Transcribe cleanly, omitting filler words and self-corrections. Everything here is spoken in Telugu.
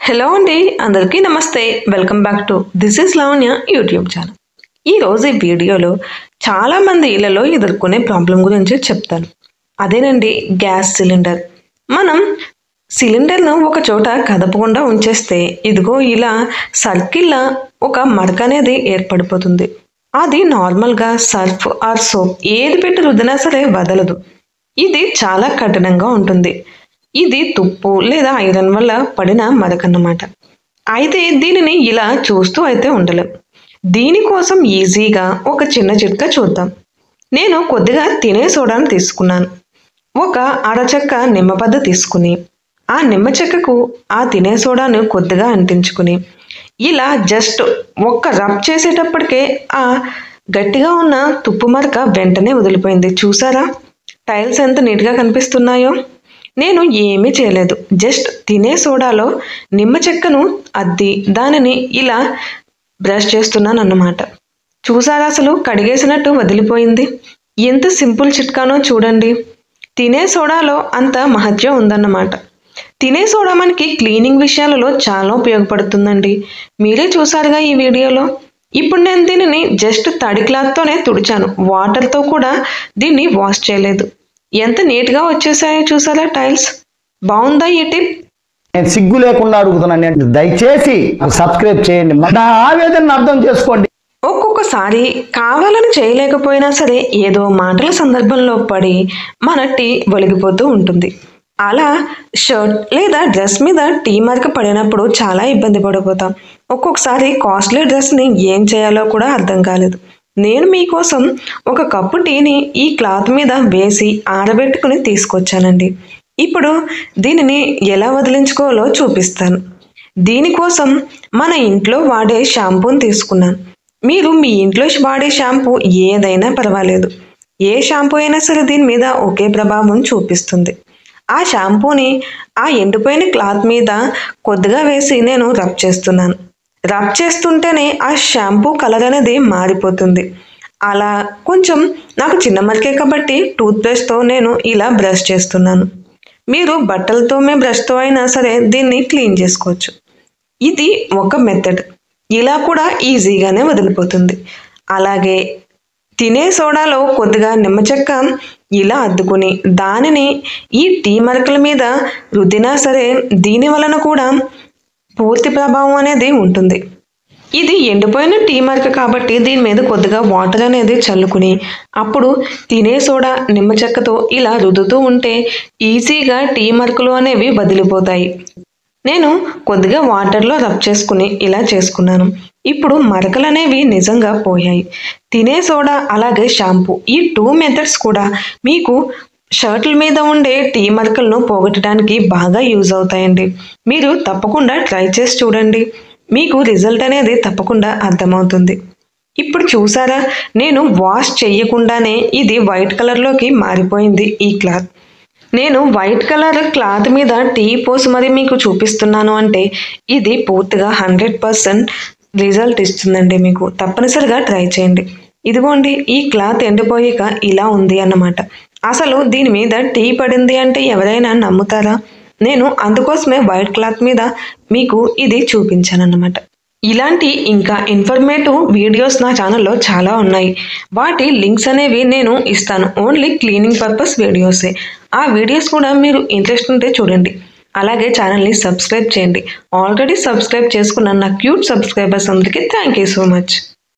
హలో అండి, అందరికీ నమస్తే. Welcome back to this is Lavanya YouTube channel. ఈరోజు ఈ వీడియోలో చాలామంది ఇళ్లలో ఎదుర్కొనే ప్రాబ్లం గురించి చెప్తాను. అదేనండి, గ్యాస్ సిలిండర్. మనం సిలిండర్ను ఒక చోట కదపకుండా ఉంచేస్తే ఇదిగో ఇలా సర్కిల్లా ఒక మరక అనేది ఏర్పడిపోతుంది. అది నార్మల్గా సర్ఫ్ ఆర్ సోప్ ఏది పెట్టి రుద్దినా సరే వదలదు. ఇది చాలా కఠినంగా ఉంటుంది. ఇది తుప్పు లేదా ఐరన్ వల్ల పడిన మరకన్నమాట. అయితే దీనిని ఇలా చూస్తూ అయితే ఉండలేం. దీనికోసం ఈజీగా ఒక చిన్న చిట్కా చూద్దాం. నేను కొద్దిగా తినే సోడాను తీసుకున్నాను. ఒక అరచెక్క నిమ్మపద్ద తీసుకుని ఆ నిమ్మ చెక్కకు ఆ తినే సోడాను కొద్దిగా అంటించుకుని ఇలా జస్ట్ ఒక్క రబ్ చేసేటప్పటికే ఆ గట్టిగా ఉన్న తుప్పు మరక వెంటనే వదిలిపోయింది. చూసారా టైల్స్ ఎంత నీట్గా కనిపిస్తున్నాయో? నేను ఏమీ చేయలేదు. జస్ట్ తినే సోడాలో నిమ్మ చెక్కను అద్ది దానిని ఇలా బ్రష్ చేస్తున్నాను అన్నమాట. చూసారా అసలు కడిగేసినట్టు వదిలిపోయింది. ఎంత సింపుల్ చిట్కానో చూడండి. తినే సోడాలో అంత మహత్యం ఉందన్నమాట. తినే సోడా మనకి క్లీనింగ్ విషయాలలో చాలా ఉపయోగపడుతుందండి. మీరే చూసారుగా ఈ వీడియోలో. ఇప్పుడు నేను దీనిని జస్ట్ తడి క్లాత్తోనే తుడిచాను. వాటర్తో కూడా దీన్ని వాష్ చేయలేదు. ఎంత నీట్గా వచ్చేసాయో చూసారా టైల్స్. బాగుందా ఈ టిప్? నేను సిగ్గు లేకుండా అడుగుతున్నాను. నేను దయచేసి సబ్స్క్రైబ్ చేయండి, నా ఆవేదనను అర్థం చేసుకోండి. ఒక్కొక్కసారి కావాలని చేయలేకపోయినా సరే ఏదో మాటల సందర్భంలో పడి మన టీ ఒలిగిపోతూ ఉంటుంది. అలా షర్ట్ లేదా డ్రెస్ మీద టీ మరక పడినప్పుడు చాలా ఇబ్బంది పడిపోతాం. ఒక్కొక్కసారి కాస్ట్లీ డ్రెస్ని ఏం చేయాలో కూడా అర్థం కాలేదు. నేను మీకోసం ఒక కప్పు టీని ఈ క్లాత్ మీద వేసి ఆరబెట్టుకుని తీసుకొచ్చానండి. ఇప్పుడు దీనిని ఎలా వదిలించుకోవాలో చూపిస్తాను. దీనికోసం మన ఇంట్లో వాడే షాంపూని తీసుకున్నాను. మీరు మీ ఇంట్లో వాడే షాంపూ ఏదైనా పర్వాలేదు. ఏ షాంపూ అయినా సరే దీని మీద ఒకే ప్రభావం చూపిస్తుంది. ఆ షాంపూని ఆ ఎండిపోయిన క్లాత్ మీద కొద్దిగా వేసి నేను రబ్ చేస్తున్నాను. రబ్ చేస్తుంటేనే ఆ షాంపూ కలర్ అనేది మారిపోతుంది. అలా కొంచెం నాకు చిన్న మరికే కాబట్టి టూత్బ్రష్తో నేను ఇలా బ్రష్ చేస్తున్నాను. మీరు బట్టలతో బ్రష్తో అయినా సరే దీన్ని క్లీన్ చేసుకోవచ్చు. ఇది ఒక మెథడ్. ఇలా కూడా ఈజీగానే వదిలిపోతుంది. అలాగే తినే సోడాలో కొద్దిగా నిమ్మ చెక్క ఇలా అద్దుకుని దానిని ఈ టీ మరకల మీద రుద్దినా సరే దీని వలన కూడా పూర్తి ప్రభావం అనేది ఉంటుంది. ఇది ఎండిపోయిన టీ మరక కాబట్టి దీని మీద కొద్దిగా వాటర్ అనేది చల్లుకుని అప్పుడు తినే సోడా నిమ్మ చెక్కతో ఇలా రుద్దుతూ ఉంటే ఈజీగా టీ మరకలు అనేవి వదిలిపోతాయి. నేను కొద్దిగా వాటర్లో రబ్ చేసుకుని ఇలా చేసుకున్నాను. ఇప్పుడు మరకలు అనేవి నిజంగా పోయాయి. తినే సోడా అలాగే షాంపూ ఈ 2 మెథడ్స్ కూడా మీకు షర్ట్ల మీద ఉండే టీ మరకలను పోగొట్టడానికి బాగా యూజ్ అవుతాయండి. మీరు తప్పకుండా ట్రై చేసి చూడండి. మీకు రిజల్ట్ అనేది తప్పకుండా అర్థమవుతుంది. ఇప్పుడు చూసారా, నేను వాష్ చేయకుండానే ఇది వైట్ కలర్లోకి మారిపోయింది ఈ క్లాత్. నేను వైట్ కలర్ క్లాత్ మీద టీ పోసి మరి మీకు చూపిస్తున్నాను అంటే ఇది పూర్తిగా 100% రిజల్ట్ ఇస్తుందండి. మీకు తప్పనిసరిగా ట్రై చేయండి. ఇదిగోండి ఈ క్లాత్ ఎండిపోయాక ఇలా ఉంది అన్నమాట. అసలు దీని మీద టీ పడింది అంటే ఎవరైనా నమ్ముతారా? నేను అందుకోసమే వైట్ క్లాత్ మీద మీకు ఇది చూపించాను అన్నమాట. ఇలాంటి ఇంకా ఇన్ఫర్మేటివ్ వీడియోస్ నా ఛానల్లో చాలా ఉన్నాయి. వాటి లింక్స్ అనేవి నేను ఇస్తాను. ఓన్లీ క్లీనింగ్ పర్పస్ వీడియోసే. ఆ వీడియోస్ కూడా మీరు ఇంట్రెస్ట్ ఉంటే చూడండి. అలాగే ఛానల్ని సబ్స్క్రైబ్ చేయండి. ఆల్రెడీ సబ్స్క్రైబ్ చేసుకున్న నా క్యూట్ సబ్స్క్రైబర్స్ అందరికీ థ్యాంక్ యూ సో మచ్.